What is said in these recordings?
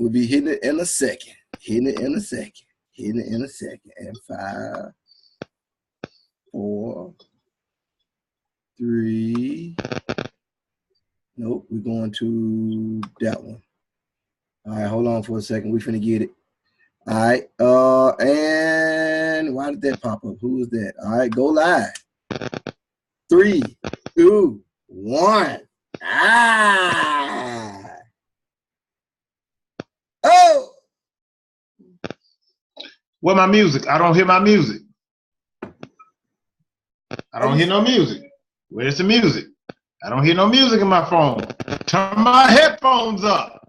We'll be hitting it in a second. Hitting it in a second. And 5, 4, 3. Nope, we're going to that one. All right, hold on for a second. We finna get it. All right. And why did that pop up? Who is that? All right, go live. 3, 2, 1. Oh. Where my music? I don't hear my music. I don't hear no music. Where's the music? I don't hear no music in my phone. Turn my headphones up.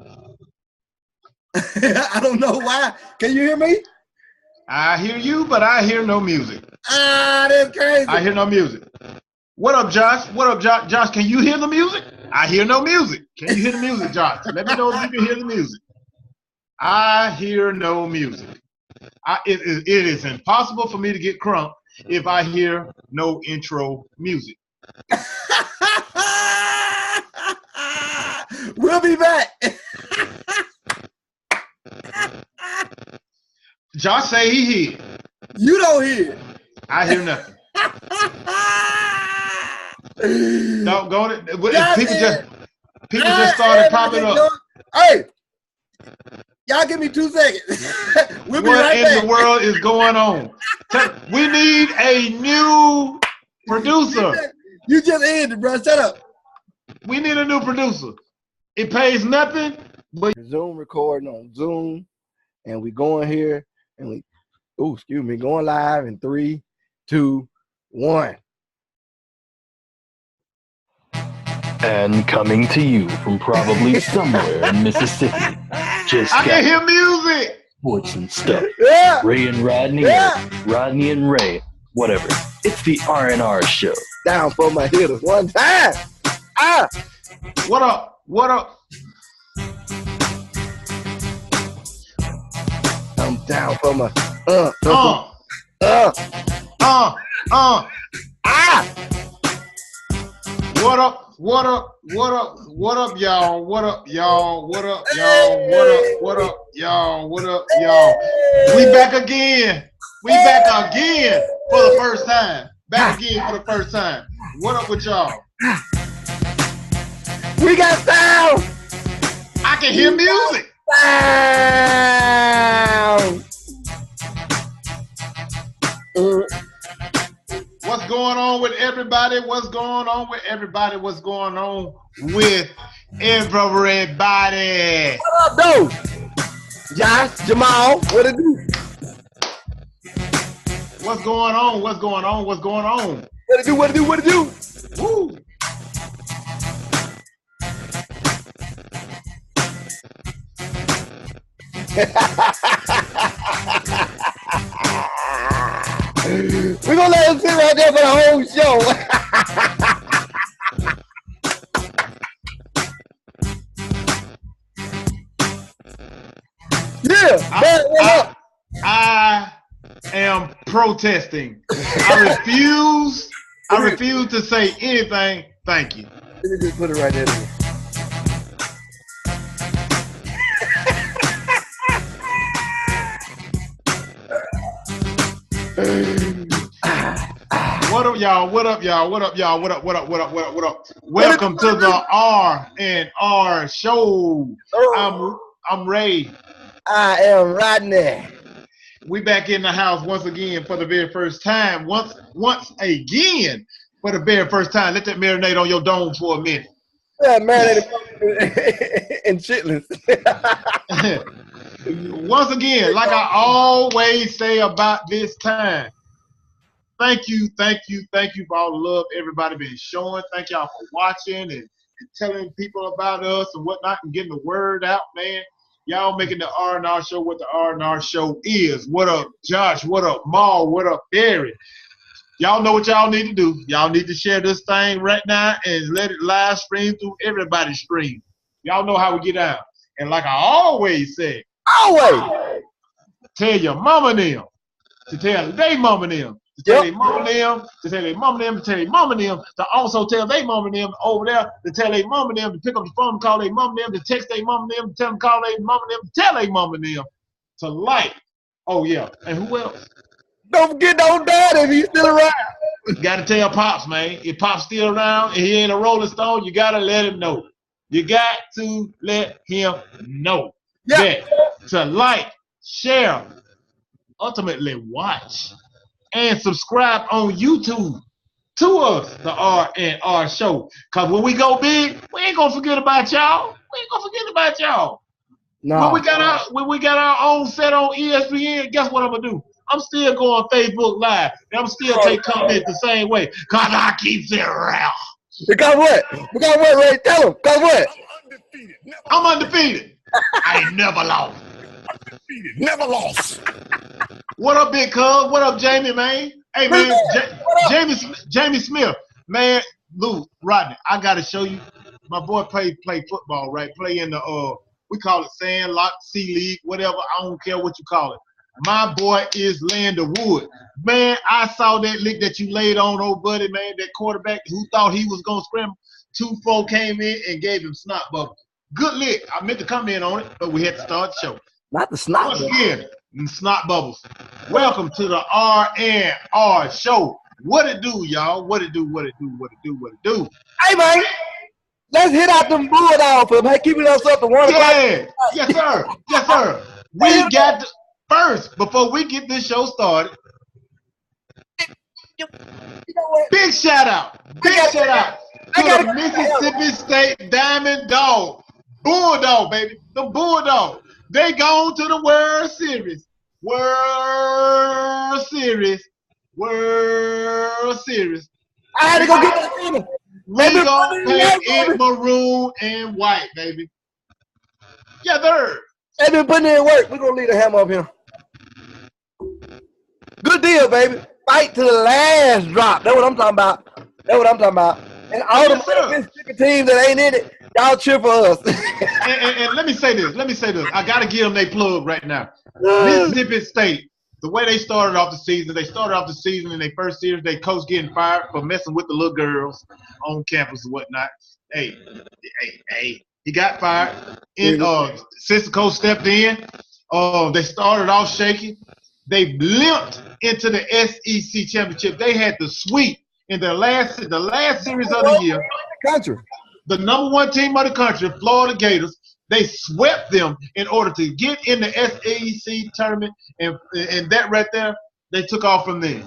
I don't know why. Can you hear me? I hear you, but I hear no music. That's crazy. I hear no music. What up, Josh? What up, Josh? Josh, can you hear the music? I hear no music. Can you hear the music, Josh? Let me know if you can hear the music. I hear no music. It is impossible for me to get crunk if I hear no intro music. We'll be back. Josh say he hear. You don't hear. I hear nothing. Don't go to people just started popping up. Hey, y'all give me 2 seconds. We'll be what right in back. the world is going on? We need a new producer. You just ended, bro. Shut up. We need a new producer. It pays nothing, but Zoom recording on Zoom, and we going here, and we, going live in 3, 2, 1. And coming to you from probably somewhere in Mississippi. Just I can hear music. Sports and stuff. Yeah. Ray and Rodney, Yeah. or Rodney and Ray, whatever. It's the R&R show. Down for my hitters one time. What up? What up? I'm down for my What up? What up? What up? What up, y'all? What up, y'all? What up, y'all? What up? What up, y'all? What up, y'all? We back again. We back again for the first time. Back again for the first time. What up with y'all? We got sound. I can hear music. Sound. What's going on with everybody? What's going on with everybody? What's going on with everybody? What up, though? Josh, Jamal, what it do? What's going on? What's going on? What's going on? What it do? What it do? What it do? Woo! We're gonna let him sit right there for the whole show. Yeah, I am protesting. I refuse to say anything. Thank you. Let me just put it right there. What up, y'all? What up, y'all? What up, y'all? What up? What up? What up? What up? What up? Welcome to the R&R show. I'm Ray. I am Rodney. We back in the house once again for the very first time. Once again for the very first time. Let that marinate on your dome for a minute. Yeah, marinated and chitlins. Once again, like I always say about this time, thank you for all the love everybody been showing. Thank y'all for watching and telling people about us and whatnot and getting the word out, man. Y'all making the R&R show what the R&R show is. What up, Josh? What up, Maul? What up, Barry? Y'all know what y'all need to do. Y'all need to share this thing right now and let it live stream through everybody's stream. Y'all know how we get out. And like I always say, Always. tell your mama them to tell they mama them to tell their mom and them, to tell their mom and them, to tell their mom and them, to also tell their mom and them over there, to tell their mom and them, to pick up the phone and call their mom and them, to text their mom and them, to tell them call their mom and them, to tell their mom and them, to like. Oh, yeah. And who else? Don't forget old Daddy if he's still around. Got to tell Pops, man. If Pops still around and he ain't a Rolling Stone, you got to let him know. You got to let him know that to like, share, ultimately watch, and subscribe on YouTube to us, the R&R Show. Because when we go big, we ain't going to forget about y'all. We ain't going to forget about y'all. No. When we got our own set on ESPN, guess what I'm going to do? I'm still going Facebook Live, and I'm still take comments the same way, because I keep it real. Because what? Because what, Ray? Tell him. Because what? I'm undefeated. I ain't never lost. Undefeated. Never lost. What up, Big Cub? What up, Jamie, man? Hey, man, Jamie Smith. Man, Lou, Rodney, I got to show you. My boy play football, right? Play in the, we call it Sandlot, C-League, whatever. I don't care what you call it. My boy is laying the wood. Man, I saw that lick that you laid on old buddy, man, that quarterback who thought he was going to scramble. 2-4 came in and gave him snot bubbles. Good lick. I meant to comment on it, but we had to start the show. Not the snot bubbles. Once again, snot bubbles. Welcome to the R&R Show. What it do, y'all? What it do, what it do, what it do, what it do. Hey, man. Let's hit out them Bulldogs for them. Keeping us up to 1 o'clock. Yeah. Yes, sir. Yes, sir. We got to, first, before we get this show started, you know what? Big shout out to the Mississippi State Diamond Dog. Bulldog, baby. The Bulldog. They gone to the World Series. World Series. I had to go get that dinner. We gonna paint it maroon and white, baby. Yeah, third. They've been putting in work. We're going to leave the hammer up here. Good deal, baby. Fight to the last drop. That's what I'm talking about. And all the Mississippi teams that ain't in it, y'all cheer for us. and let me say this. I got to give them their plug right now. Mississippi State, the way they started off the season in their first series, their coach getting fired for messing with the little girls on campus and whatnot. Hey, he got fired. Since the coach stepped in, they started off shaky. They limped into the SEC championship. They had the sweep in the last series of the year. The number 1 team of the country, Florida Gators. They swept them in order to get in the SEC tournament, and that right there, they took off from there.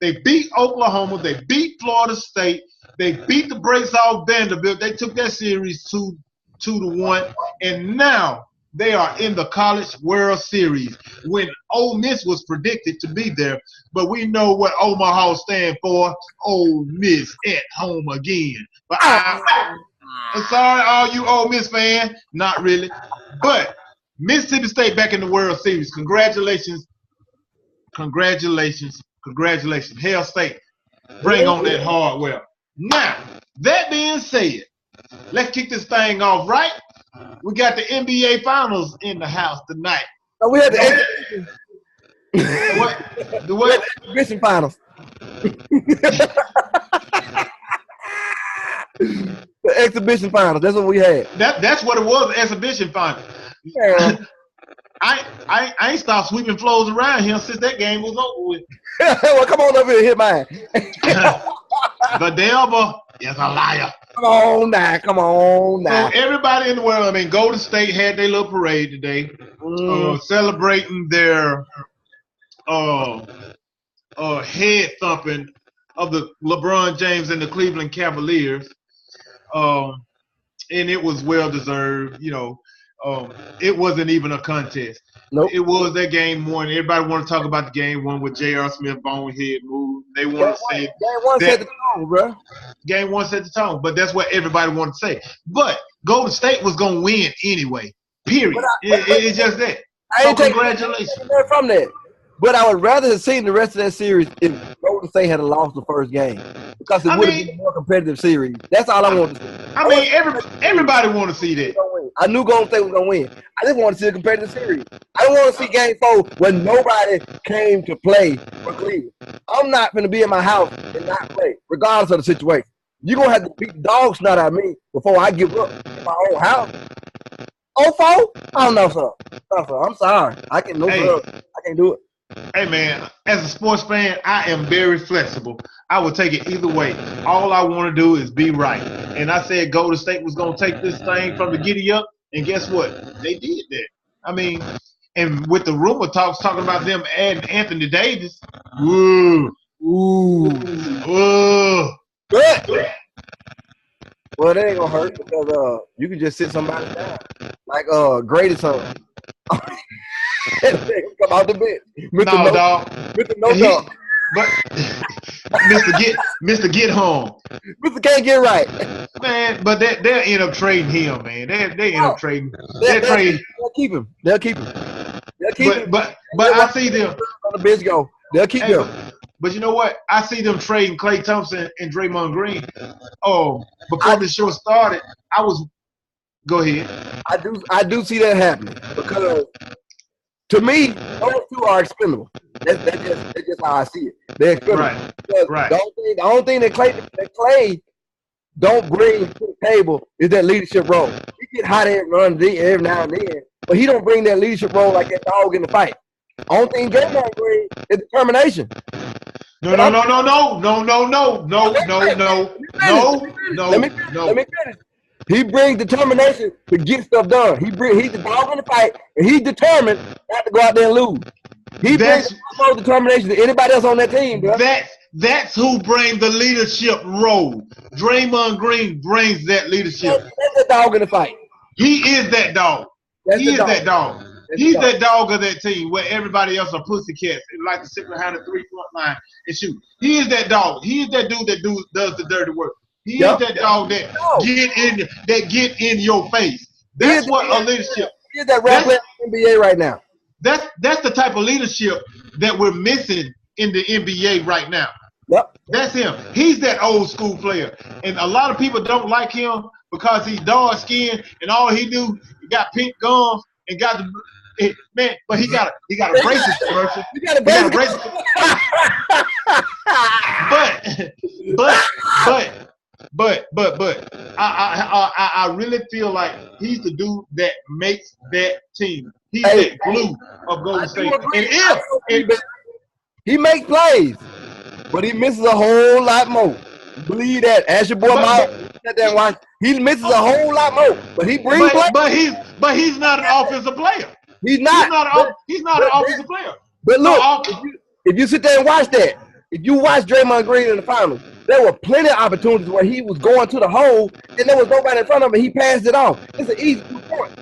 They beat Oklahoma. They beat Florida State. They beat the brakes off Vanderbilt. They took that series 2-1, and now they are in the College World Series when Ole Miss was predicted to be there. But we know what Omaha stand for, Ole Miss at home again. But I'm sorry, all you Ole Miss fans, not really. But Mississippi State back in the World Series. Congratulations. Hail State, bring on that hardware. Now, that being said, let's kick this thing off right. We got the NBA Finals in the house tonight. Oh, we had the exhibition finals. The exhibition finals. That's what we had. That's what it was. The exhibition finals. Yeah. I ain't stopped sweeping flows around here since that game was over with. Well, come on over here and hit mine. The devil is a liar. Come on now. So everybody in the world, Golden State had their little parade today, celebrating their head thumping of the LeBron James and the Cleveland Cavaliers, and it was well deserved. It wasn't even a contest. Nope. It was that game one. Everybody want to talk about the game one with J.R. Smith bonehead move. They want to say game one set the tone, bro. Game one set the tone, but that's what everybody wanted to say. But Golden State was gonna win anyway. Period. It's just that. So congratulations. From that. But I would rather have seen the rest of that series if Golden State had lost the first game, because it would have been a more competitive series. That's all I wanted to see. Everybody want to see that. I knew Golden State was going to win. I just want to see a competitive series. I don't want to see Game 4 when nobody came to play for Cleveland. I'm not going to be in my house and not play, regardless of the situation. You're going to have to beat the dog snot out of me before I give up in my own house. 0-4? I don't know, sir. No, sir. I'm sorry. I can't do it. Hey, man, as a sports fan, I am very flexible. I will take it either way. All I want to do is be right. And I said Golden State was going to take this thing from the giddy up, and guess what? They did that. I mean, and with the rumor talks talking about them adding Anthony Davis, Good. Well, that ain't gonna hurt because you can just sit somebody down, like Grady son. Come out the bench. No, dog. Mr. No dog. But Mr. Get Home. Mr. Can't get right. Man, but they'll end up trading him, man. They end up trading. They'll keep him. They'll keep him. But I see them on the bench go. They'll keep him. But you know what? I see them trading Klay Thompson and Draymond Green. Oh, before the show started, go ahead. I do see that happening because to me, those two are expendable. That's just how I see it. They're expendable. Right. The only thing that Klay don't bring to the table is that leadership role. He get hot and run every now and then, but he don't bring that leadership role like that dog in the fight. Only thing Draymond brings is determination. No. Let me finish. He brings determination to get stuff done. He's the dog in the fight, and he's determined not to go out there and lose. He brings more determination than anybody else on that team, bro. That's who brings the leadership role. Draymond Green brings that leadership. That's the dog in the fight. He is that dog. That dog. He's that dog of that team where everybody else are pussycats and like to sit behind the 3-front line and shoot. He is that dog. He is that dude that does the dirty work. He is that dog that get in your face. That's what a leadership. He is that rap player in the NBA right now. That's the type of leadership that we're missing in the NBA right now. Yep. That's him. He's that old school player. And a lot of people don't like him because he's dark skinned and all he got pink gums and got the man, but he got a racist commercial. He got a racist. But I really feel like he's the dude that makes that team. He's that glue of Golden State. And he makes plays, but he misses a whole lot more. Believe that. Ask your boy Mike. He misses a whole lot more, but he brings plays. But he's not an offensive player. He's not an offensive player. But look, if you sit there and watch that, if you watch Draymond Green in the finals, there were plenty of opportunities where he was going to the hole and there was nobody in front of him and he passed it off. It's an easy 2 point.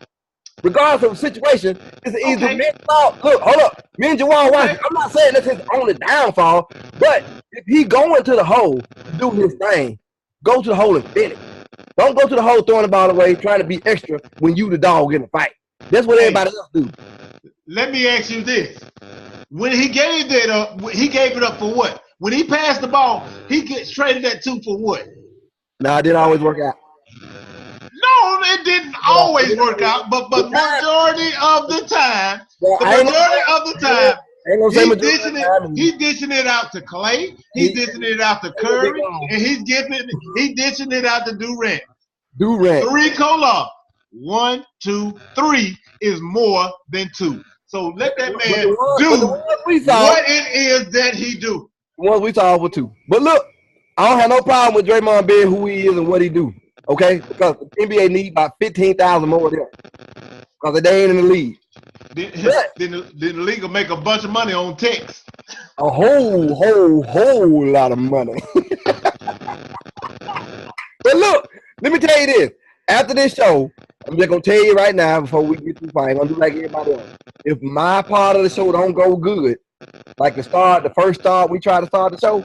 Regardless of the situation, it's an easy look, hold up. Me and Jawan watching. I'm not saying that's his only downfall, but if he going to the hole to do his thing, go to the hole and finish. Don't go to the hole throwing the ball away, trying to be extra when you the dog in the fight. That's what everybody else do. Let me ask you this. When he gave that up, he gave it up for what? When he passed the ball, he gets traded that 2 for what? No, it didn't always work out. No, it didn't always work out, but majority of the time, he's dishing it out to Klay, he's dishing it out to Curry, and he's dishing it out to Durant. 3 cola. 1, 2, 3 is more than 2. So let that man do what it is that he do. The ones we saw were 2. But look, I don't have no problem with Draymond being who he is and what he do. Okay? Because the NBA need about 15,000 more of them. Because they ain't in the league. Then the league will make a bunch of money on text. A whole lot of money. But look, let me tell you this. After this show, I'm just going to tell you right now before we get to the fight, I'm going to do like everybody else. If my part of the show don't go good, like the first start, we tried to start the show,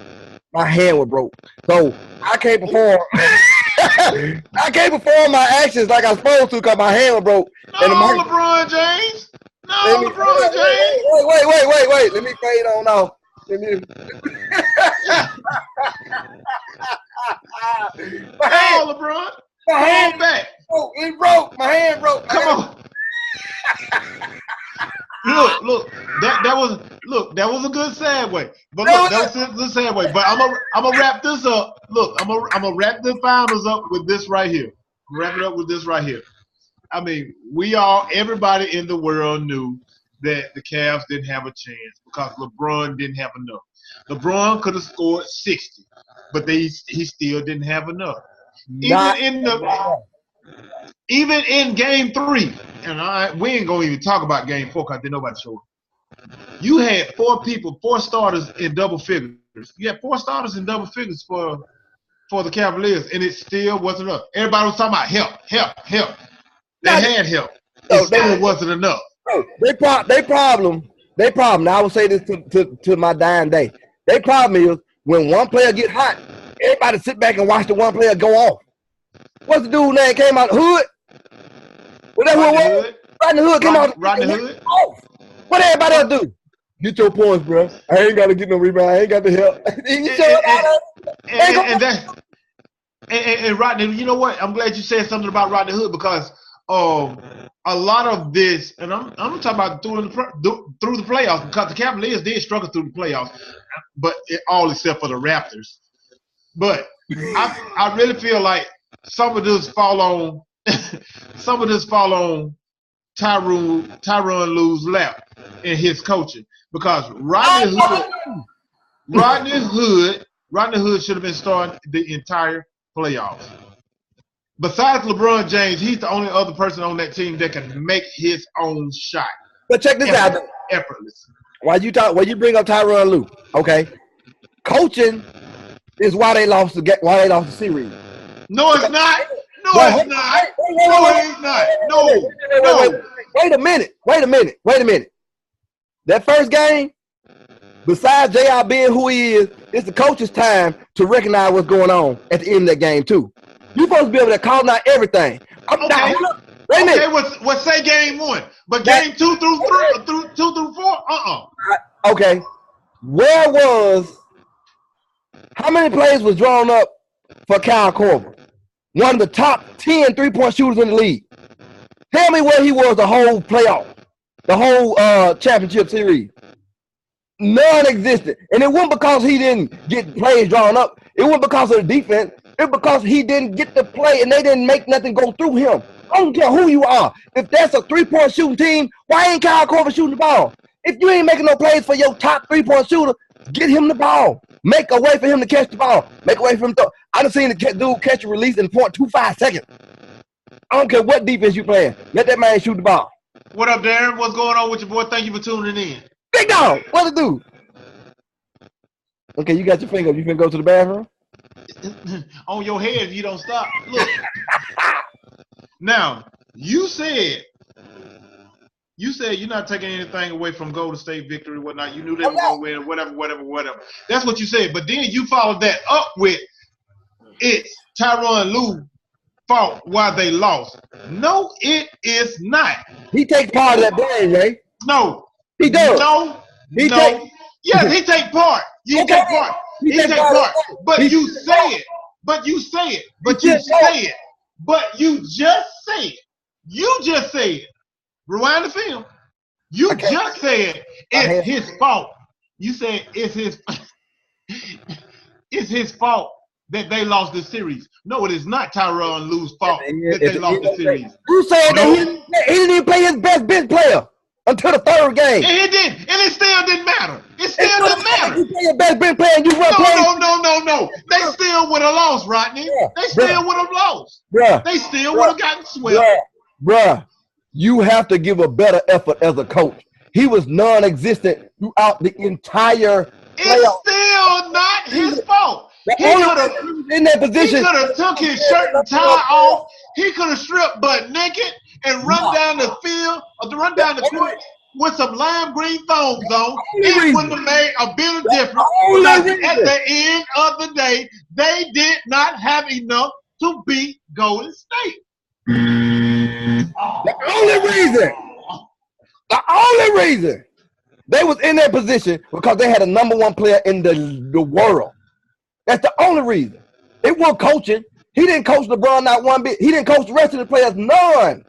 my hand was broke. So I can't perform. I can't perform my actions like I'm supposed to because my hand was broke. LeBron James. LeBron James. Wait. Let me fade on off. LeBron. My hand back. Oh, it broke. My hand broke. Come on. Look. That was look, that was a good segue. But look, that was a good segue. But I'm gonna wrap this up. Look, I'm gonna wrap the finals up with this right here. Wrap it up with this right here. I mean, everybody in the world knew that the Cavs didn't have a chance because LeBron didn't have enough. LeBron could have scored 60, but he still didn't have enough. Even in Game 3, and we ain't gonna even talk about Game 4 because nobody showed up. You had four starters in double figures. You had 4 starters in double figures for the Cavaliers, and it still wasn't enough. Everybody was talking about help. They had help. It still wasn't enough. They problem. Now I will say this to my dying day. Their problem is when one player get hot, everybody sit back and watch the one player go off. What's the dude name came out the hood? What that was? Rodney Hood came out. Rodney Hood. Off. What everybody else do? Get your points, bro. I ain't got to get no rebound. I ain't got the help. And Rodney, you know what? I'm glad you said something about Rodney Hood because a lot of this, and I'm talking about through the playoffs because the Cavaliers did struggle through the playoffs, but all except for the Raptors. But I really feel like some of this fall on Tyronn Lue's lap in his coaching because Rodney Hood should have been starting the entire playoffs. Besides LeBron James, he's the only other person on that team that can make his own shot. But check this out. Effortless. When you bring up Tyronn Lue, okay? Coaching is why they lost the series. No, it's not. No, it's not. No, it's not. No. Wait a minute. That first game, besides JR being who he is, it's the coach's time to recognize what's going on at the end of that game too. You're supposed to be able to call out everything. Okay, let's say game 1, but game 2 through 4, Okay, how many plays was drawn up for Kyle Korver? One of the top 10 3-point shooters in the league. Tell me where he was the whole playoff, the whole championship series. Non-existent. And it wasn't because he didn't get plays drawn up. It wasn't because of the defense. It was because he didn't get the play and they didn't make nothing go through him. I don't care who you are. If that's a 3-point shooting team, why ain't Kyle Korver shooting the ball? If you ain't making no plays for your top 3-point shooter, get him the ball. Make a way for him to catch the ball. Make a way for him to throw. I done seen the dude catch a release in 0.25 seconds. I don't care what defense you playing. Let that man shoot the ball. What up, Darren? What's going on with your boy? Thank you for tuning in. Big dog, what to do? Okay, you got your finger up. You finna go to the bathroom? On your head if you don't stop. Look. Now, you said you're not taking anything away from Golden State victory, whatnot. You knew they were going to win, whatever. That's what you said. But then you followed that up with it's Tyronn Lue fault why they lost. No, it is not. He takes part of that blame, right? No. He does. No. Yes, he take part. He take part. But you say it. But you just said. Rewind the film. You just said it's his fault. You said it's his fault that they lost the series. No, it is not Tyronn Lue's fault that they lost the series. You said that he didn't even play his best bench player until the third game. And he did. And it still didn't matter. It still didn't matter. You play your best bench player and you run plays. No. They still would have lost, Rodney. They still would have lost. Bruh. They still would have gotten swept. Bruh. You have to give a better effort as a coach. He was non-existent throughout the entire playoff. It's still not his fault. He could have took his shirt and tie off. He could have stripped butt naked and run down the field or run down the court with some lime green thongs on. It wouldn't have made a bit of difference. At the end of the day, they did not have enough to beat Golden State. The only reason they was in that position because they had a number 1 player in the world. That's the only reason. It wasn't coaching. He didn't coach LeBron not one bit. He didn't coach the rest of the players none.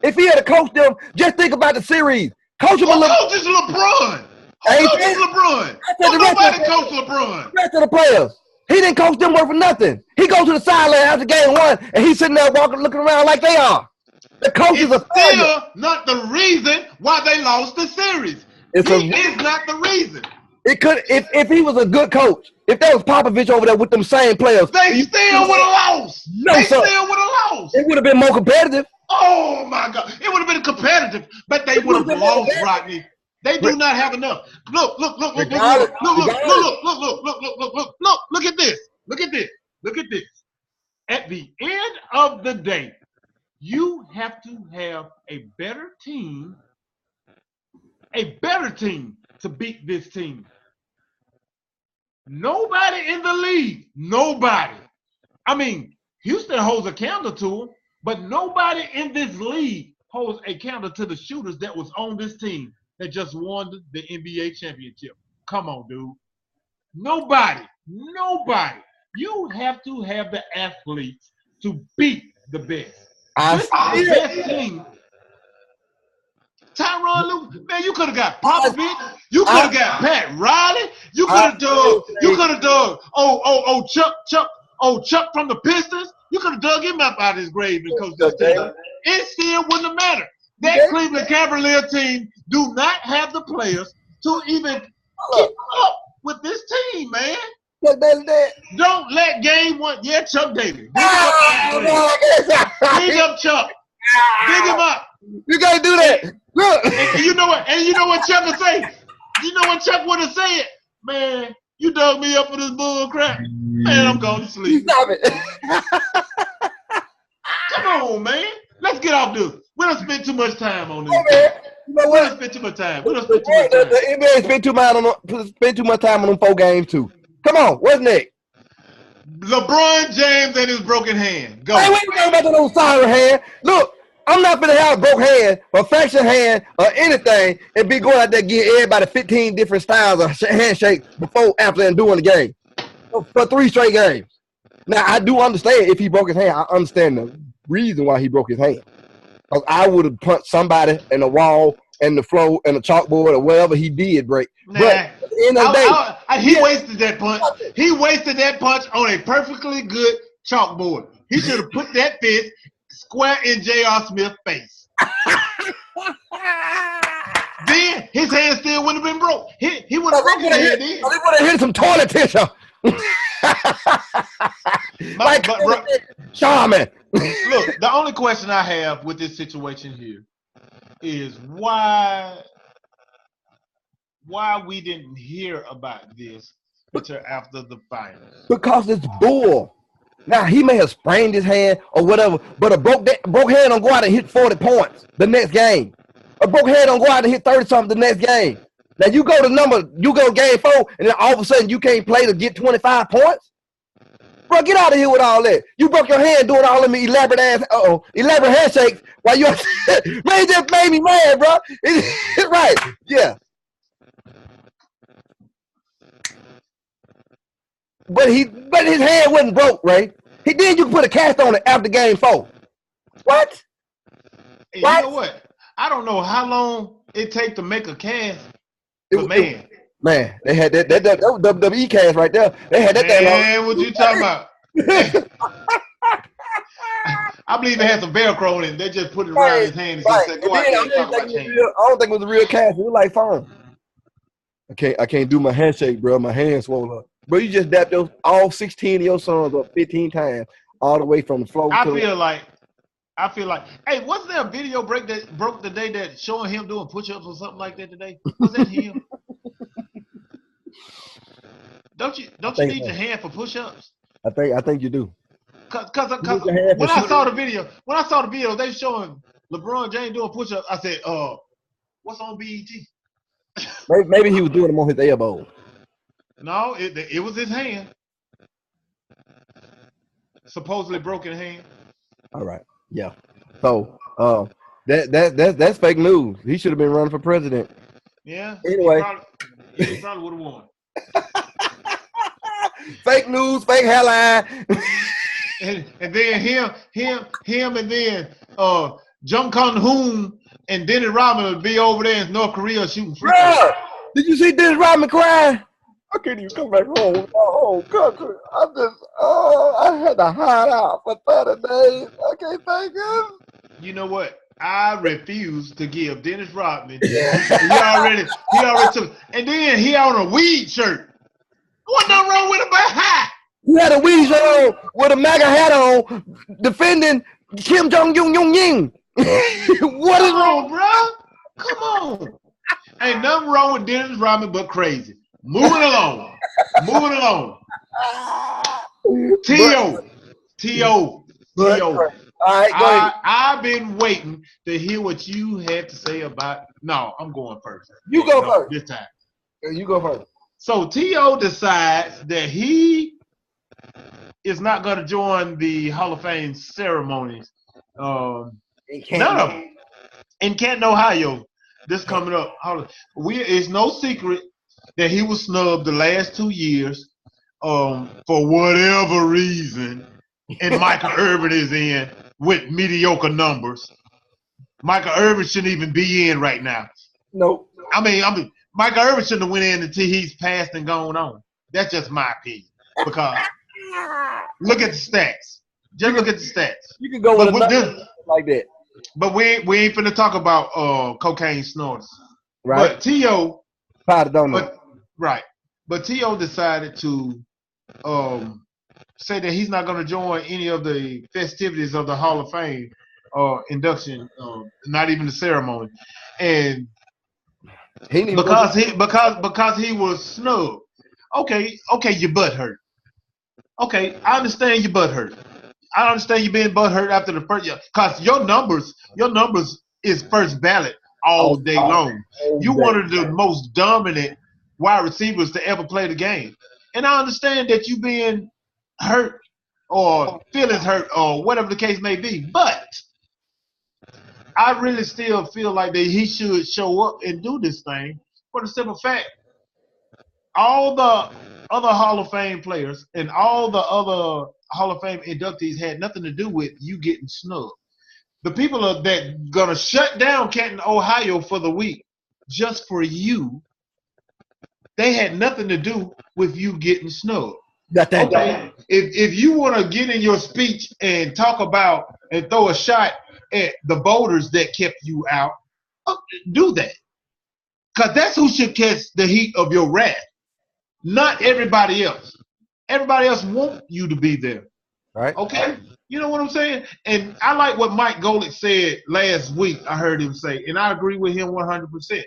If he had to coach them, just think about the series. Coach him coaches LeBron. Who coaches LeBron? Nobody coached LeBron. The rest of the players. He didn't coach them worth for nothing. He goes to the sideline after game 1, and he's sitting there looking around like they are. The coaches are still not the reason why they lost the series. He is not the reason. It could if he was a good coach. If there was Popovich over there with them same players, they still would have lost. Still would have lost. It would have been more competitive. Oh my God! It would have been competitive, but they would have lost, Rodney. They do not have enough. Look at this. Look at this. At the end of the day, you have to have a better team to beat this team. Nobody in the league, nobody. I mean, Houston holds a candle to them, but nobody in this league holds a candle to the shooters that was on this team that just won the NBA championship. Come on, dude. Nobody. You have to have the athletes to beat the best. The best team. Tyronn Lue, man, you could have got Popovich. You could have got Pat Riley. You could have dug. Chuck from the Pistons. You could have dug him up out of his grave and coached this team. It still wouldn't have mattered. That Cleveland Cavalier team do not have the players to even keep up with this team, man. Don't let game 1. Yeah, Chuck Davis. Dig up Chuck. Dig him up. You can't do that. Look. And you know what Chuck would say? You know what Chuck would have said? Man, you dug me up for this bull crap. Man, I'm going to sleep. Stop it. Come on, man. Let's get off this. We don't spend too much time on this. You know what? We don't spend too much time. The NBA spend too much time on them 4 games too. Come on, what's next? LeBron James and his broken hand. Go. Hey, we ain't talking about that old sorry hand. Look, I'm not gonna have a broke hand or fractured hand or anything and be going out there getting everybody 15 different styles of handshake before, after, and during the game for 3 straight games. Now, I do understand if he broke his hand. I understand the reason why he broke his hand. Because I would have punched somebody in the wall and the floor and the chalkboard or whatever he did break. Nah. But at the end of the day, he wasted that punch. He wasted that punch on a perfectly good chalkboard. He should have put that fist square in J.R. Smith's face. Then his hand still wouldn't have been broke. He would have broken his hand then. He would have hit some toilet tissue. Charming. Look, the only question I have with this situation here is why we didn't hear about this until after the finals. Because it's bull. Now, he may have sprained his hand or whatever, but a broke hand don't go out and hit 40 points the next game. A broke hand don't go out and hit 30-something the next game. Now, you go to game 4, and then all of a sudden you can't play to get 25 points? Bro, get out of here with all that. You broke your hand doing all them elaborate handshakes while you man, it just made me mad, bro. It's right. Yeah. But his hand wasn't broke, Ray. Then you put a cast on it after game 4. What? Hey, you know what? I don't know how long it take to make a cast. But man, they had that was WWE cast right there. They had that thing on. Man, what you talking about? I believe it had some Velcro in it. They just put it around his hand and just said, go out there and talk about your hand. I don't think it was a real cast. It was like foam. I can't do my handshake, bro. My hand's swollen up. Bro, you just dapped all 16 of your sons up 15 times, all the way from the floor. I feel like, hey, wasn't there a video break that broke the day that showing him doing push-ups or something like that today? Was that him? Don't you need your hand for push-ups? I think you do. Cause when I saw the video, they showing LeBron James doing push-ups. I said, what's on BET? Maybe he was doing them on his elbow. No, it was his hand. Supposedly broken hand. All right. Yeah. So that's fake news. He should have been running for president. Yeah. Anyway. He probably would have won. Fake news, fake headline. and then him and then Jung Kun Hoon and Denny Rodman would be over there in North Korea shooting free throws. Did you see Dennis Rodman crying? I can't even come back home. Oh, country. I had to hide out for 30 days. I can't thank him. You know what? I refuse to give Dennis Rodman. He already took. And then he on a weed shirt. What nothing wrong with it but high? He had a weed shirt on with a MAGA hat on, defending Kim Jong-un. What is wrong, bro? Come on. Ain't nothing wrong with Dennis Rodman but crazy. Moving along. T.O. All right, go ahead. I've been waiting to hear what you had to say about. No, I'm going first. You go first. This time. You go first. So T.O. decides that he is not going to join the Hall of Fame ceremonies. None of them. In Canton, Ohio, this coming up. It's no secret that he was snubbed the last 2 years for whatever reason. And Michael Irvin is in with mediocre numbers. Michael Irvin shouldn't even be in right now. Nope. I mean, Michael Irvin shouldn't have went in until he's passed and gone on. That's just my opinion. Because look at the stats. Just look at the stats. You can go with this like that. But we ain't finna talk about cocaine snorters. Right. But T.O. Right. But T.O. decided to say that he's not going to join any of the festivities of the Hall of Fame induction, not even the ceremony, and because he was snubbed. Okay, your butt hurt. Okay, I understand your butt hurt. I understand you being butt hurt after the first year, because your numbers is first ballot all day long. You one of the most dominant wide receivers to ever play the game, and I understand that you being hurt or feelings hurt or whatever the case may be, but I really still feel like that he should show up and do this thing for the simple fact all the other Hall of Fame players and all the other Hall of Fame inductees had nothing to do with you getting snubbed. The people that gonna shut down Canton, Ohio for the week just for you, they had nothing to do with you getting snubbed. Okay, if you want to get in your speech and talk about and throw a shot at the voters that kept you out, do that. Because that's who should catch the heat of your wrath, not everybody else. Everybody else want you to be there. Right. Okay? You know what I'm saying? And I like what Mike Golick said last week, I heard him say, and I agree with him 100%.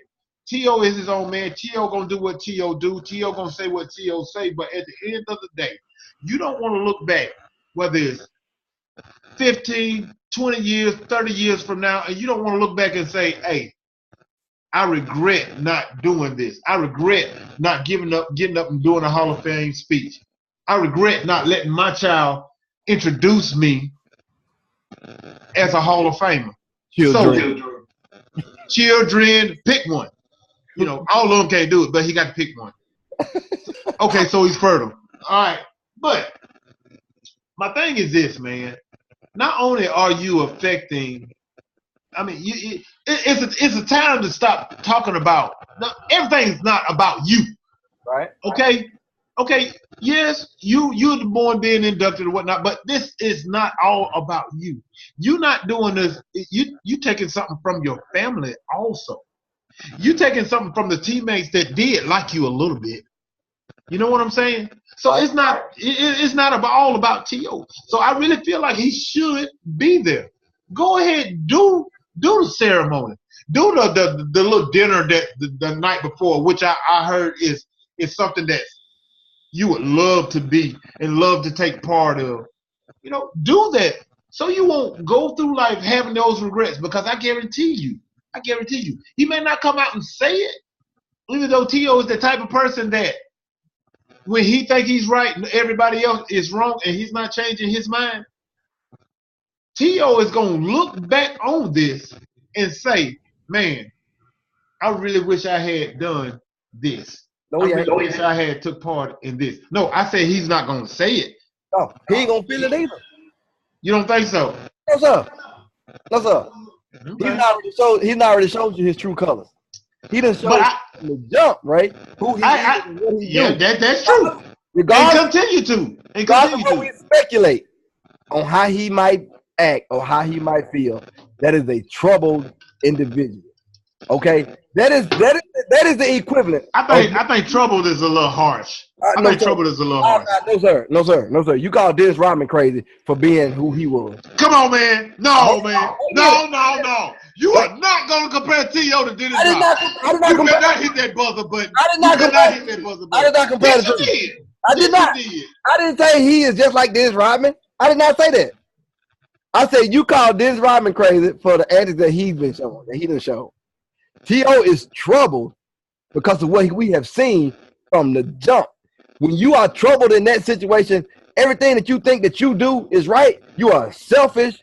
T.O. is his own man. T.O. gonna do what T.O. do. T.O. gonna say what T.O. say. But at the end of the day, you don't want to look back, whether it's 15, 20 years, 30 years from now, and you don't want to look back and say, hey, I regret not doing this. I regret not getting up and doing a Hall of Fame speech. I regret not letting my child introduce me as a Hall of Famer. Children, pick one. You know, all of them can't do it, but he got to pick one. Okay, so he's fertile. All right. But my thing is this, man. Not only are you affecting, I mean, it's a time to stop talking about, everything's not about you. Right. Okay? Okay, yes, you're the born being inducted or whatnot, but this is not all about you. You're not doing this, you taking something from your family also. You taking something from the teammates that did like you a little bit. You know what I'm saying? So it's not all about T.O. So I really feel like he should be there. Go ahead, do the ceremony. Do the little dinner that the night before, which I heard is something that you would love to be and love to take part of. You know, do that so you won't go through life having those regrets, because I guarantee you, he may not come out and say it, even though T.O. is the type of person that when he think he's right and everybody else is wrong and he's not changing his mind, T.O. is going to look back on this and say, man, I really wish I had done this. I really wish I had took part in this. No, I said he's not going to say it. No, he ain't going to feel it either. You don't think so? No, sir. No, sir. Okay. He's not already showed you his true colors. He done showed from the jump, right? Who he is and what he do. That's true. Regardless, And continue to. regardless of what we speculate on how he might act or how he might feel, that is a troubled individual. Okay, that is the equivalent. I think troubled is a little harsh. I think troubled is a little harsh. No, sir. You call Dennis Rodman crazy for being who he was. Come on, man. No. You are not going to compare T.O. to Dennis Rodman. You did not hit that buzzer button. I did not compare the two. I did not. I didn't say he is just like Dennis Rodman. I did not say that. I said you call Dennis Rodman crazy for the antics that he's been showing, that he didn't show. T.O. is troubled because of what we have seen from the jump. When you are troubled in that situation, everything that you think that you do is right. You are a selfish,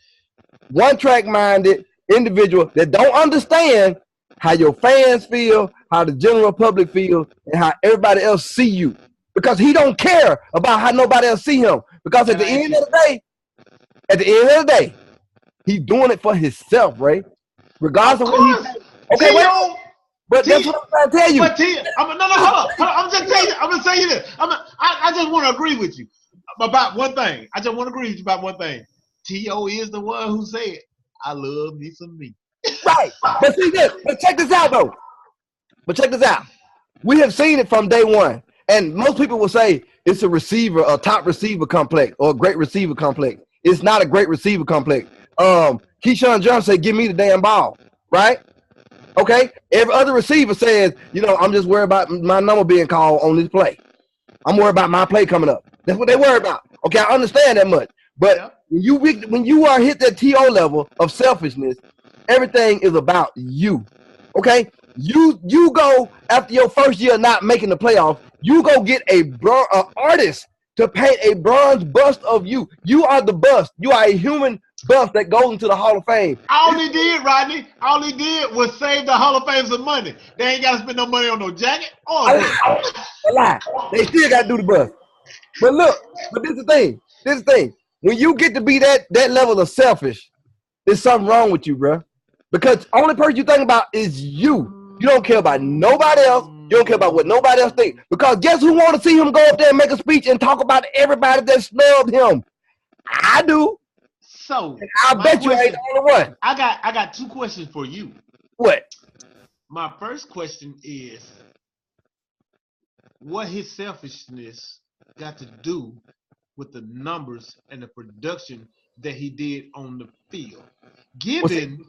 one-track minded individual that don't understand how your fans feel, how the general public feel, and how everybody else see you. Because he don't care about how nobody else see him. Because at the end of the day, he's doing it for himself, right? Regardless of what he's okay, wait. But that's what I'm trying to tell you. Hold on. I'm just telling you. I'm gonna tell you this. I just want to agree with you about one thing. I just want to agree with you about one thing. T.O. is the one who said, "I love me some me." Right. But see this. But check this out, though. We have seen it from day one, and most people will say it's a top receiver complex, or a great receiver complex. It's not a great receiver complex. Keyshawn Johnson said, "Give me the damn ball," right? Okay, every other receiver says, I'm just worried about my number being called on this play. I'm worried about my play coming up. That's what they worry about. Okay, I understand that much. But when you are hit that T.O. level of selfishness, everything is about you. Okay, you go after your first year not making the playoffs. You go get an artist to paint a bronze bust of you. You are the bust. You are a human bust that goes into the Hall of Fame. All he did, Rodney, was save the Hall of Fame some money. They ain't got to spend no money on no jacket. A lie. They still got to do the bust. But look, this is the thing. When you get to be that level of selfish, there's something wrong with you, bro. Because only person you think about is you. You don't care about nobody else. You don't care about what nobody else thinks. Because guess who want to see him go up there and make a speech and talk about everybody that snubbed him? I do. So I bet you ain't the only one. I got two questions for you. What? My first question is, what his selfishness got to do with the numbers and the production that he did on the field? Given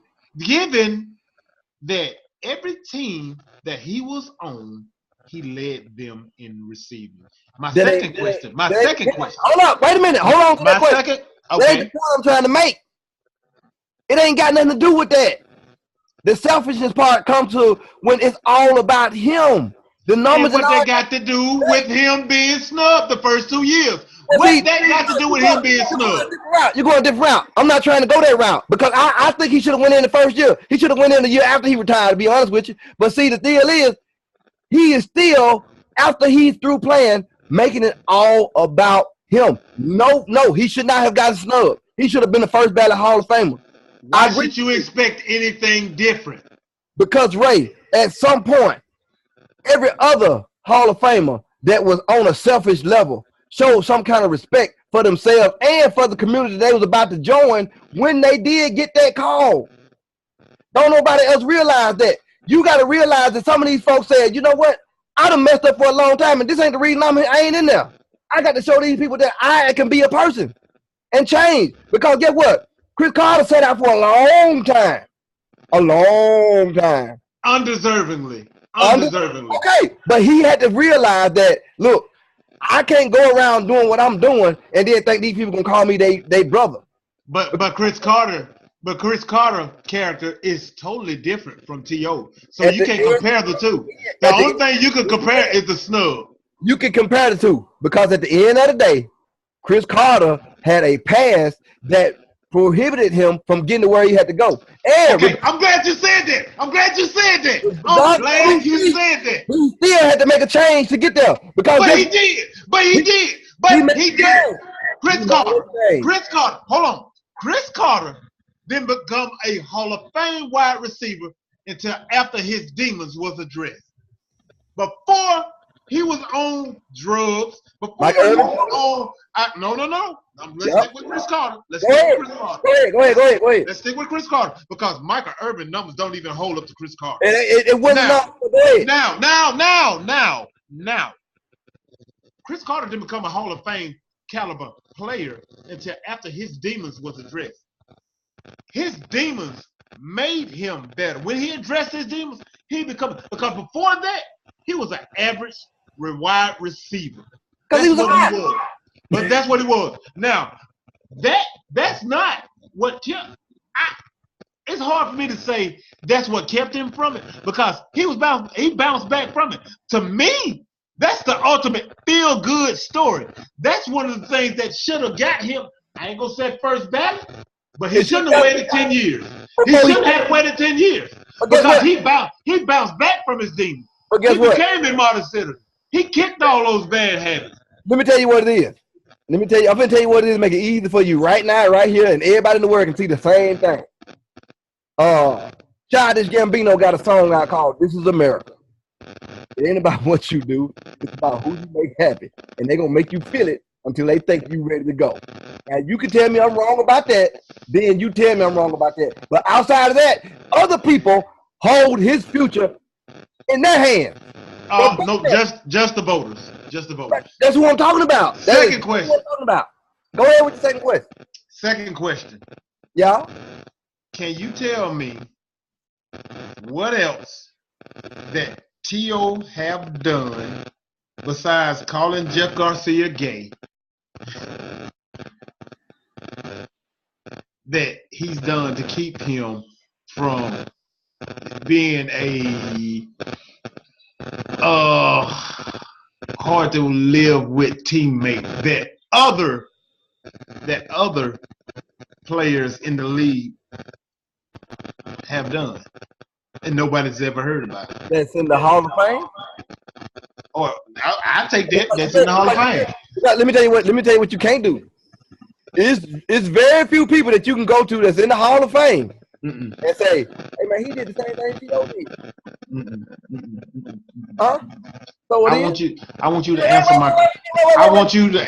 that every team that he was on, he led them in receiving. My second question. Hold up, wait a minute. Hold on to that question. Okay. That's the point I'm trying to make. It ain't got nothing to do with that. The selfishness part comes to when it's all about him. The numbers and what they got to do with him being snubbed the first 2 years. What that got to do with him being snubbed? You're going a different route. I'm not trying to go that route because I think he should have went in the first year. He should have went in the year after he retired, to be honest with you. But see, the deal is, he is still, after he's through playing, making it all about him. No, he should not have gotten snubbed. He should have been the first ballot Hall of Famer. Why should you expect anything different? Because, Ray, at some point, every other Hall of Famer that was on a selfish level showed some kind of respect for themselves and for the community they was about to join when they did get that call. Don't nobody else realize that. You got to realize that some of these folks said, you know what? I done messed up for a long time, and this ain't the reason I ain't in there. I got to show these people that I can be a person and change. Because guess what? Chris Carter sat out for a long time. A long time. Undeservingly. Okay, but he had to realize that, look, I can't go around doing what I'm doing and then think these people gonna call me they brother. But Chris Carter character is totally different from T.O. So you can't compare the two. The only thing you can compare is the snub. You can compare the two because at the end of the day, Chris Carter had a past that prohibited him from getting to where he had to go. And okay, I'm glad you said that. He still had to make a change to get there. But he did. Chris Carter, hold on. Chris Carter then become a Hall of Fame wide receiver until after his demons was addressed. Before he was on drugs, before he was on, no. Let's stick with Chris Carter. Let's stick with Chris Carter. Go ahead. Let's stick with Chris Carter because Michael Irvin numbers don't even hold up to Chris Carter. It wasn't Now. Chris Carter didn't become a Hall of Fame caliber player until after his demons was addressed. His demons made him better. When he addressed his demons, because before that, he was an average wide receiver. That's what he was. But that's what he was. Now, that's not what kept. It's hard for me to say that's what kept him from it because he bounced back from it. To me, that's the ultimate feel-good story. That's one of the things that should have got him. I ain't gonna say first ballot, but he shouldn't have waited 10 years. He shouldn't have waited 10 years because he bounced back from his demons. But guess what? He became a modern citizen. He kicked all those bad habits. Let me tell you what it is. I'm going to tell you what it is, make it easy for you right now, right here, and everybody in the world can see the same thing. Childish Gambino got a song out called This Is America. It ain't about what you do. It's about who you make happy. And they're going to make you feel it until they think you're ready to go. And you can tell me I'm wrong about that, then you tell me I'm wrong about that. But outside of that, other people hold his future in their hands. No, just the voters. Just the voters. That's who I'm talking about. Second question. What I'm talking about. Go ahead with the second question. Second question. Yeah. Can you tell me what else that T.O. have done besides calling Jeff Garcia gay that he's done to keep him from being a hard to live with teammate that other players in the league have done and nobody's ever heard about it? That's in the Hall of Fame? Or I take that. That's in the Hall of Fame. Let me tell you what you can't do. It's very few people that you can go to that's in the Hall of Fame and say, hey man, he did the same thing T.O. did. Huh? So I want you to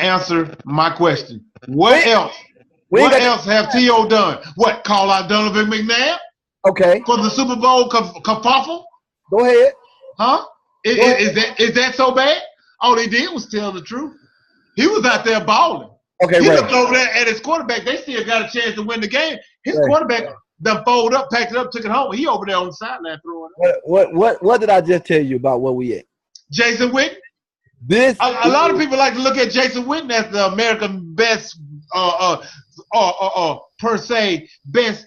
answer my question. What else have T.O. done? What, call out Donovan McNabb? Okay. For the Super Bowl kerfuffle? Go ahead. Huh? Is that so bad? All he did was tell the truth. He was out there balling. Okay, he right. looked over there at his quarterback. They still got a chance to win the game. His quarterback done folded up, packed it up, took it home. He over there on the sideline throwing it. What did I just tell you about where we at? Jason Witten. A lot of people like to look at Jason Witten as the American best, per se, best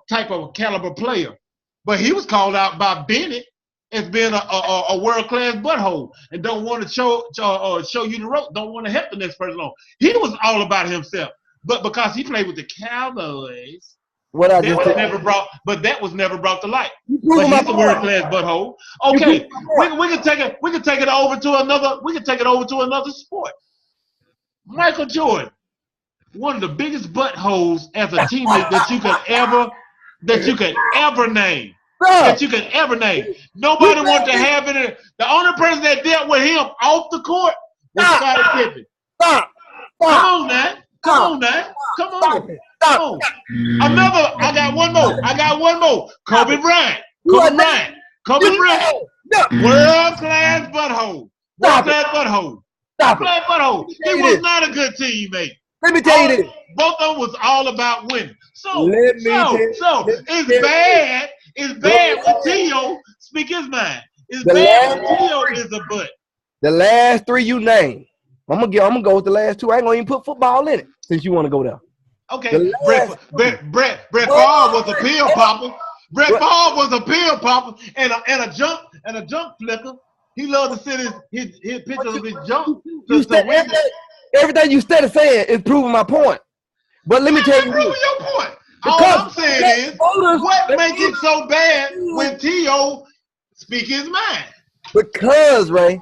type of caliber player. But he was called out by Bennett as being a world-class butthole and don't want to show you the rope, don't want to help the next person along. He was all about himself. But because he played with the Cowboys, that was never brought to light. But he's a world-class butthole. Okay, we can take it over to another sport. Michael Jordan, one of the biggest buttholes as a teammate that you could ever name. That you could ever name. Nobody wanted to have it. The only person that dealt with him off the court was Scottie Pippen. Stop. Come on now. I got one more. Kobe Bryant. World-class butthole. He was not a good teammate. Let me tell you this. Both of them was all about winning. So it's bad when T.O. speak his mind. It's bad when T.O. is a butt. The last three you named. I'm gonna go with the last two. I ain't gonna even put football in it since you want to go there. Okay. Brett Favre was a pill popper. Brett Favre was a pill popper and a jump flicker. He loved to send his pictures of his jump. Everything you started saying is proving my point. But let me tell you this. Your point. All I'm saying is, what makes it so bad when T.O. speak his mind? Because, Ray,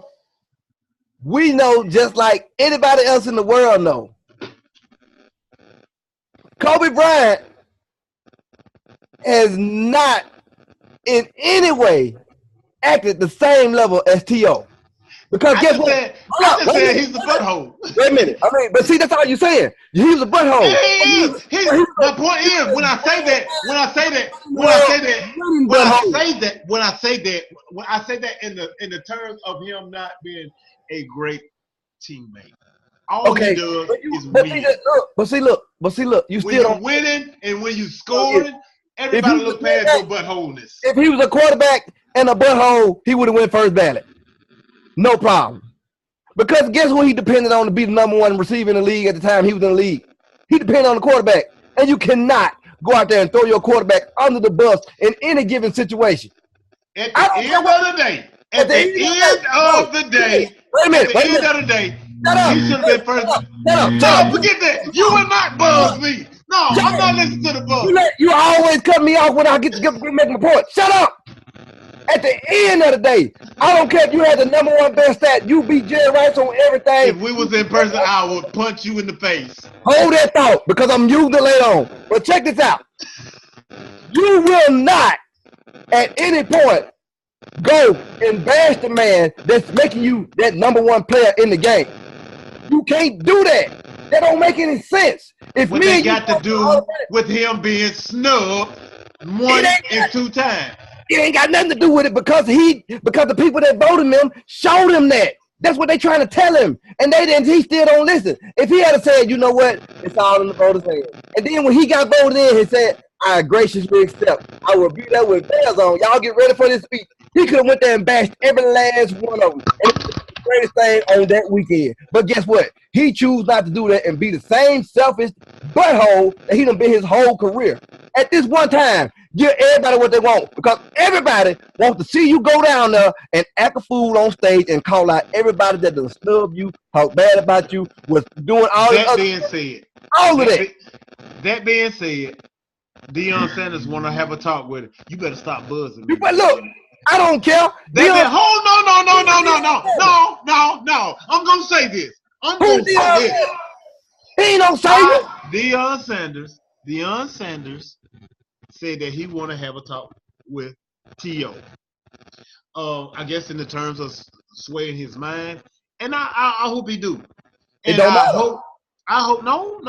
we know just like anybody else in the world know. Kobe Bryant has not in any way act at the same level as T.O. Because guess what? I just said he's the butthole. Wait a minute. I mean, but see, that's all you're saying. He was a butthole. Yeah, he is. My point is, when I say that in the terms of him not being a great teammate. All he does is win. But see, look. You when still you're winning and when you scoring, everybody look past your buttholeness. If he was a quarterback and a butthole, he would have went first ballot. No problem. Because guess who he depended on to be the number one receiver in the league at the time he was in the league? He depended on the quarterback. And you cannot go out there and throw your quarterback under the bus in any given situation. At the end of the day, at the end of the day, he should have been first. Don't forget that. You will not buzz me. No, I'm not listening to the buzz. You always cut me off when I get to make my point. Shut up. At the end of the day, I don't care if you had the number one best stat. You beat Jerry Rice on everything. If we was in person, I would punch you in the face. Hold that thought, because I'm using it later on. But check this out. You will not, at any point, go and bash the man that's making you that number one player in the game. You can't do that. That don't make any sense. If what they got to do with him being snubbed 1 and 2 times. It ain't got nothing to do with it because the people that voted him showed him that. That's what they trying to tell him. And he still don't listen. If he had said, you know what, it's all in the voters' hands. And then when he got voted in, he said, I graciously accept. I will be there with bells on. Y'all get ready for this speech. He could have went there and bashed every last one of them. And it was the greatest thing on that weekend. But guess what? He chose not to do that and be the same selfish butthole that he done been his whole career. At this one time, give everybody what they want because everybody wants to see you go down there and act a fool on stage and call out everybody that done snub you, talk bad about you, was doing all that being said. All of that. That being said, Deion Sanders want to have a talk with him. You better stop buzzing me. But look, I don't care. No. I'm gonna say this. He ain't no savior. Deion Sanders said that he want to have a talk with T.O. I guess in the terms of swaying his mind, and I hope he do. And I hope no.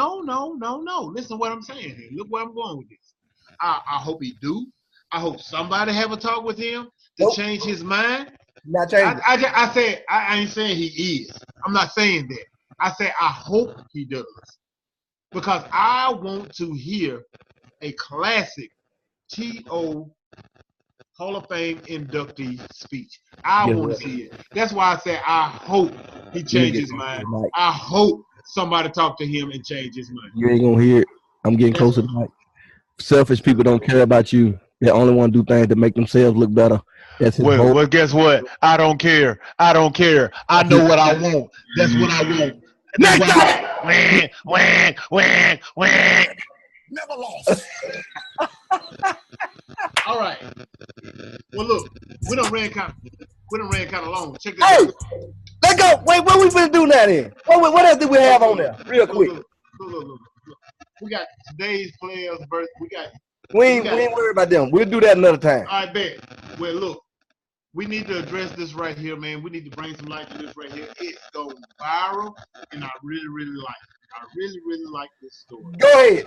Listen to what I'm saying here. Look where I'm going with this. I hope he do. I hope somebody have a talk with him to change his mind. Not changing. I ain't saying he is. I'm not saying that. I said I hope he does. Because I want to hear a classic T.O. Hall of Fame inductee speech. I want to see it. That's why I said I hope he changes his mind. I hope somebody talk to him and change his mind. You ain't gonna hear it. I'm getting closer to Mike. Selfish people don't care about you. They only want to do things to make themselves look better. That's his well, guess what? I don't care. I know what I want. That's what I want. Never lost. All right. Well, look, we done ran kind of long. Check this out. Let's go. Wait, what we finna do now then? What else do we have on there? Real quick. Look. We got today's players' birth. We ain't worried about them. We'll do that another time. I bet. Well, look, we need to address this right here, man. We need to bring some light to this right here. It's going viral, and I really, really like it. I really, really like this story. Go ahead.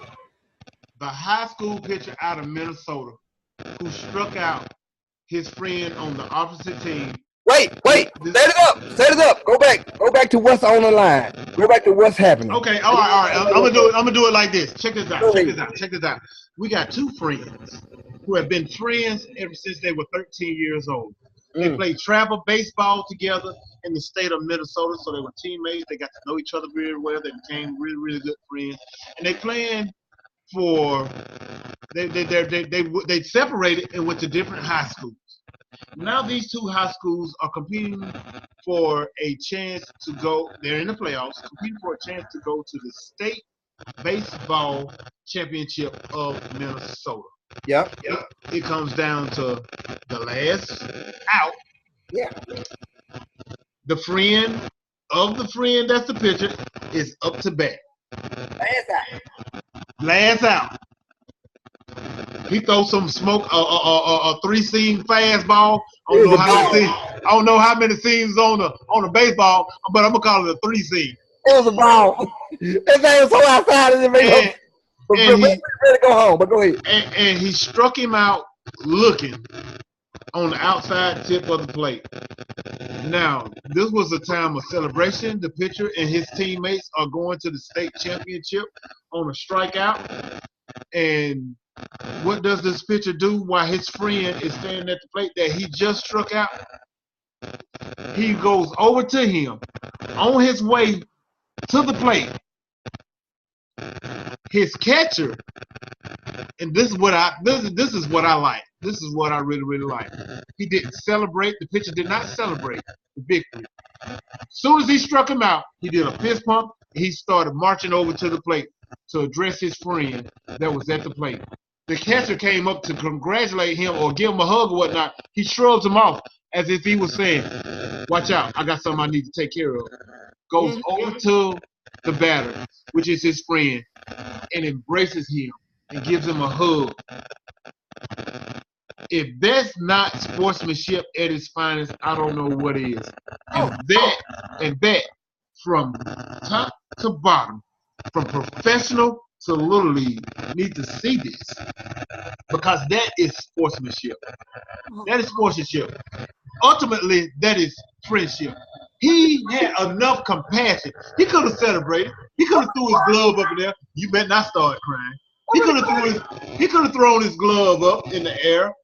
The high school pitcher out of Minnesota who struck out his friend on the opposite team. Wait. Set it up. Go back to what's on the line. Go back to what's happening. Okay, all right. I'm gonna do it like this. Check this out. We got two friends who have been friends ever since they were 13 years old. They played travel baseball together in the state of Minnesota, so they were teammates. They got to know each other very well. They became really, really good friends, and they playing for. They separated and went to different high schools. Now these two high schools are competing for a chance to go. They're in the playoffs, competing for a chance to go to the state baseball championship of Minnesota. Yep. It comes down to the last out. Yeah. The friend that's the pitcher is up to bat. Last out. He throws some smoke, a 3-seam fastball. I don't know how many seams on a baseball, but I'm gonna call it a 3-seam. It was a ball. That thing was so outside it made him ready to go home. But go ahead. And he struck him out looking on the outside tip of the plate. Now, this was a time of celebration. The pitcher and his teammates are going to the state championship on a strikeout. And what does this pitcher do while his friend is standing at the plate that he just struck out? He goes over to him on his way to the plate. His catcher, and this is what I like. This is what I really, really like. He didn't celebrate. The pitcher did not celebrate the victory. As soon as he struck him out, he did a fist pump. He started marching over to the plate to address his friend that was at the plate. The catcher came up to congratulate him or give him a hug or whatnot. He shrugs him off as if he was saying, watch out, I got something I need to take care of. Goes over to the batter, which is his friend, and embraces him and gives him a hug. If that's not sportsmanship at its finest, I don't know what is. And that from top to bottom, from professional to little league, need to see this, because that is sportsmanship. That is sportsmanship. Ultimately, that is friendship. He had enough compassion. He could have celebrated. He could have threw his glove up in there. You better not start crying. He could have thrown his glove up in the air.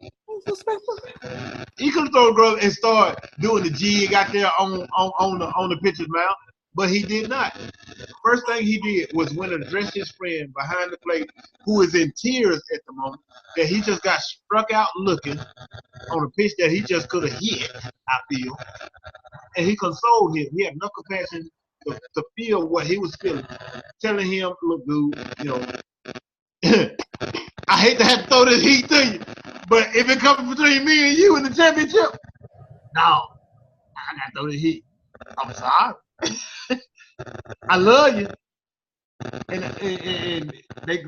He could have thrown the glove and start doing the jig out there on the pitcher's mouth, but he did not. First thing he did was went and addressed his friend behind the plate, who is in tears at the moment, that he just got struck out looking on a pitch that he just could have hit, I feel. And he consoled him. He had enough compassion to feel what he was feeling, telling him, look, dude, you know, I hate to have to throw this heat to you, but if it comes between me and you in the championship, no, I got to throw this heat. I'm sorry. I love you. And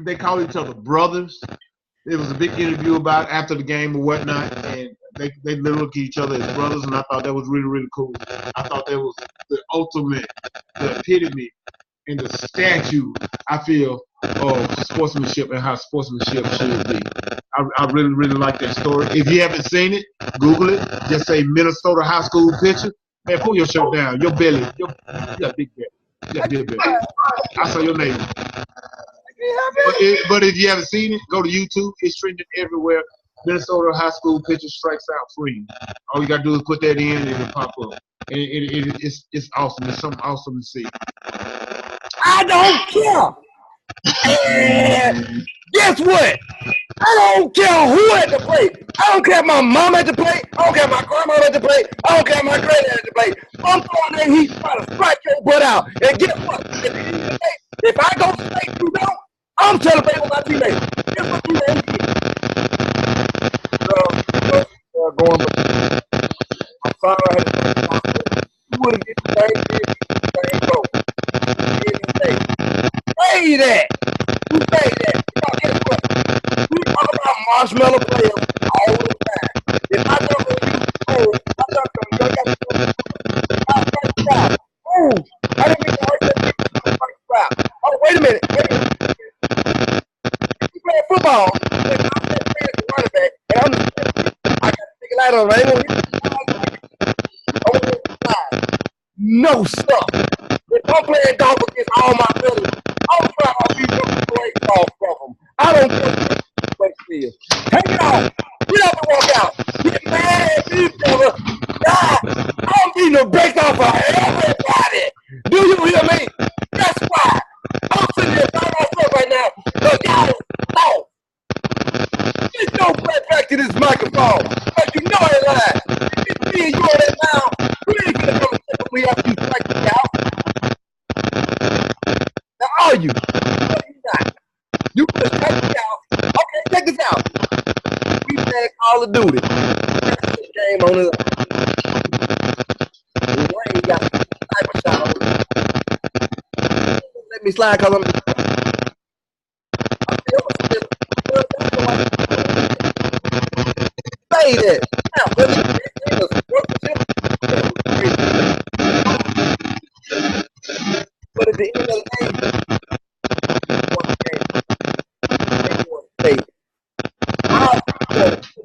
they call each other brothers. There was a big interview about after the game or whatnot, and they look at each other as brothers, and I thought that was really, really cool. I thought that was the ultimate, the epitome, and the statue, I feel, of sportsmanship and how sportsmanship should be. I really, really like that story. If you haven't seen it, Google it. Just say Minnesota high school pitcher. Man, pull your shirt down. Your belly. You got a big belly. You got a big belly. I saw your name. But if you haven't seen it, go to YouTube. It's trending everywhere. Minnesota high school pitcher strikes out free. All you got to do is put that in and it'll pop up. And it's awesome. It's something awesome to see. I don't care. And guess what? I don't care who at the plate. I don't care if my mom at the plate. I don't care if my grandma at the plate. I don't care if my granddad at the plate. I'm throwing that heat trying to strike your butt out. And guess what? At the end of the day, if I go straight through down, I'm celebrating with my teammates. Guess what teammate I'm sorry I had to say you wouldn't get the same thing, the same goal. Say that. You say that. Now guess what? We talk about marshmallow players all the time. If I don't know you, I don't know you. Oh, I didn't mean to hurt that. Oh, wait a minute. You play football, and I'm the running back, and I'm the I got to take a light on, right? No stuff. If I'm playing golf against all my brothers, I'm trying to beat them great golf from them. I don't care what it is. Take it off. Get up and walk out. Get mad at each other. God, I'm beating the brakes off of everybody. Do you hear me? That's why. I'm sitting here by myself right now. Look, y'all is off. Get your breath back to this microphone. But you know it lies. If it's me and you on that now, you ain't gonna come and check me after you strike me out. Now are you? No, you not. You can strike me out. Okay, check this out. We playing Call of Duty. That's the game on it. Wayne got a sniper shot on it. Let me slide because I'm still say that. Now, but at the end of the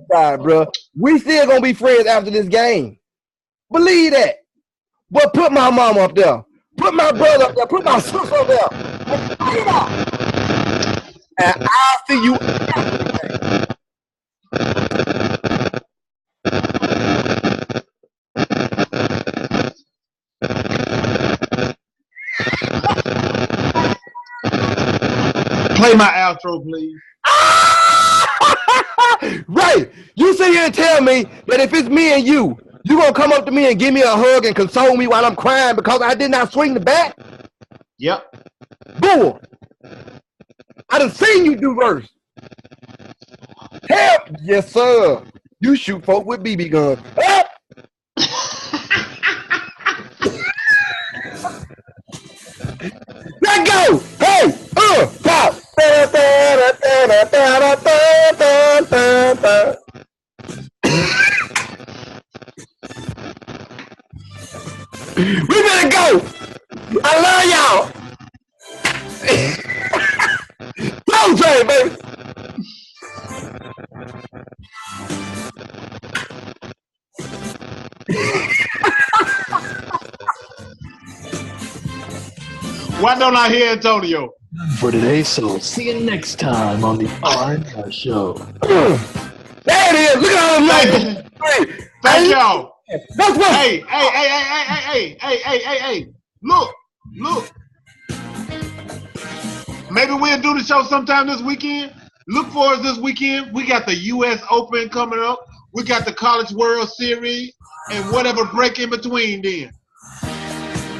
day, bro, we still gonna be friends after this game. Believe that. But put my mom up there. Put my brother up there. Put my sister up there. And I'll see you. Play my outro, please. Right. You sit here and tell me that if it's me and you gonna come up to me and give me a hug and console me while I'm crying because I did not swing the bat? Yep. Bull. I done seen you do worse. Help. Yes, sir. You shoot folk with BB guns. Help. Let go. Hey. Pop. We better go. I love y'all. Go, Trey, baby. Why don't I hear Antonio? For today, so see you next time on the R&R Show. There it is. Look at all the lights. Thank y'all. That's what. Hey. Look. Maybe we'll do the show sometime this weekend. Look for us this weekend. We got the U.S. Open coming up. We got the College World Series and whatever break in between then.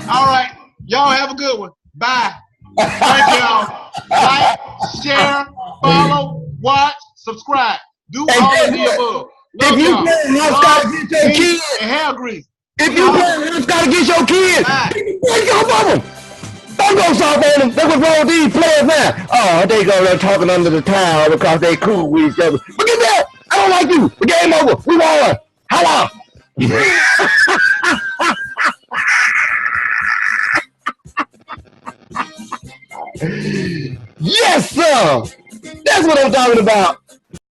All right. Y'all have a good one. Bye. Thank y'all. Like, share, follow, watch, subscribe. Do all of the above. If you playing hopscotch against your kids, and hair grease. If you playing hopscotch against your kids, break off of them. Don't go soft on them. That's what's wrong with these players now. Oh, they go there talking under the towel because they cool with each other. Look at that. I don't like you. The game over. We won. Hello. Yes, sir. That's what I'm talking about.